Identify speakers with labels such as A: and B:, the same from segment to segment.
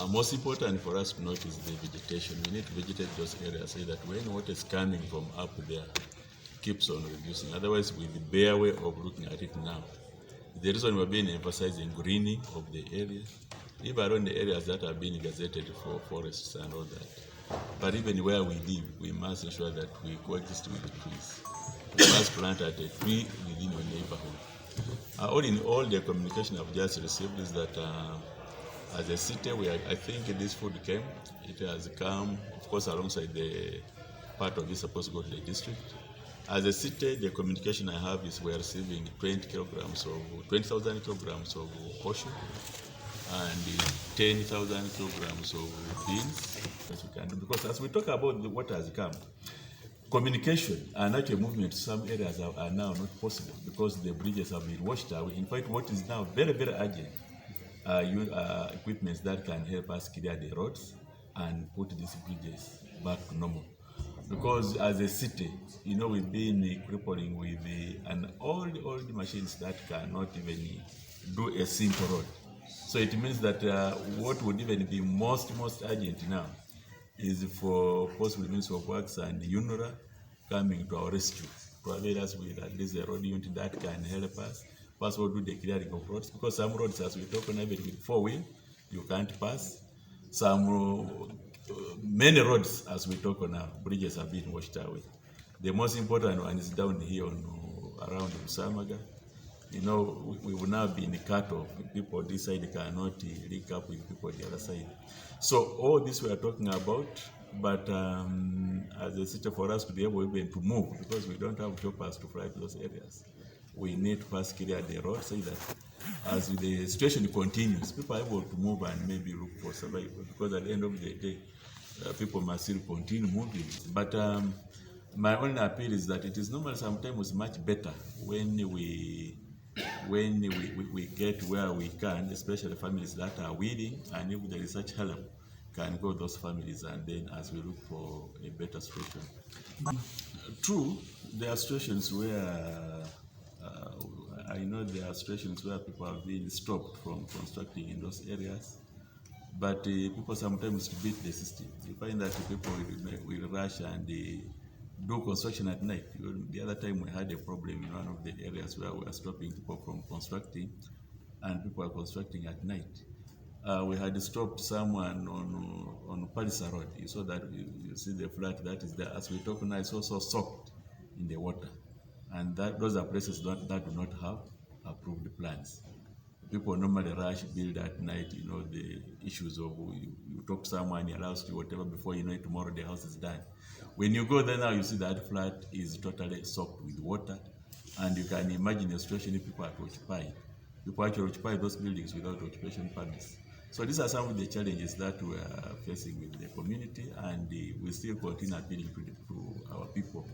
A: Most important for us to note is the vegetation. We need to vegetate those areas so that when water is coming from up there, keeps on reducing. Otherwise, with the bare way of looking at it now, the reason we're being emphasizing greening of the area, even around the areas that are being gazetted for forests and all that. But even where we live, we must ensure that we coexist with trees. We must plant a tree within your neighborhood. All in all, the communication I've just received is that as a city, I think this food came. It has come, of course, alongside the part of it supposed to go to the district. As a city, the communication I have is we are receiving 20,000 kilograms of posho and 10,000 kilograms of beans. As we can do, because as we talk about what has come, communication and actual movement to some areas are now not possible because the bridges have been washed away. In fact, what is now very, very urgent equipment that can help us clear the roads and put these bridges back to normal. Because as a city, we've been crippling with old machines that cannot even do a simple road. So it means that what would even be most urgent now is for possible Ministry of Works and UNRA coming to our rescue, to avail us with at least a road unit that can help us. First of all, do the clearing of roads, because some roads, as we talk on, even with 4-wheel, you can't pass. Many roads, as we talk on now, bridges have been washed away. The most important one is down here around Usamaga. We will now be in the cut off. People this side cannot link up with people on the other side. So all this we are talking about, but as a city, for us to be able even to move, because we don't have choppers to fly to those areas, we need to first clear the road so that as the situation continues, people are able to move and maybe look for survival, because at the end of the day, people must still continue moving. But my only appeal is that it is normally sometimes much better when we get where we can, especially families that are willing, and if there is such help, can go those families, and then as we look for a better solution. True, there are situations where I know there are situations where people have been stopped from constructing in those areas, but people sometimes beat the system. You find that people will rush and do construction at night. The other time we had a problem in one of the areas where we were stopping people from constructing, and people are constructing at night. We had stopped someone on Palisa Road. You saw that, you see the flat that is there. As we talk now, it's also soaked in the water. And those are places that do not have approved plans. People normally rush, build at night, the issues of you talk to someone, he allows you whatever, before you know it, tomorrow the house is done. When you go there now, you see that flat is totally soaked with water, and you can imagine a situation if people are occupying. People actually occupy those buildings without occupation permits. So these are some of the challenges that we are facing with the community, and we still continue appealing to our people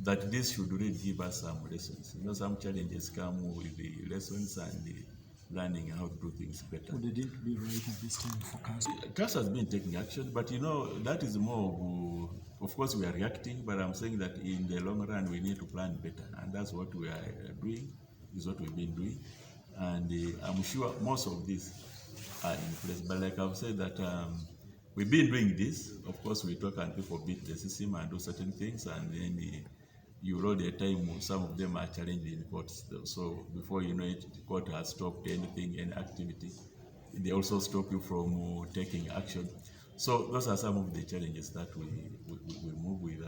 A: that this should really give us some lessons. Some challenges come with the lessons and the learning how to do things better.
B: Would it be right at this time for Cassim?
A: Cassim has been taking action, but that is more of course we are reacting, but I'm saying that in the long run we need to plan better, and that's what we are doing, is what we've been doing, and I'm sure most of these are in place. But like I've said that we've been doing this. Of course we talk and people beat the system and do certain things, and then you know the time some of them are challenged in courts. So before you know it, the court has stopped anything, any activity. They also stop you from taking action. So those are some of the challenges that we move with.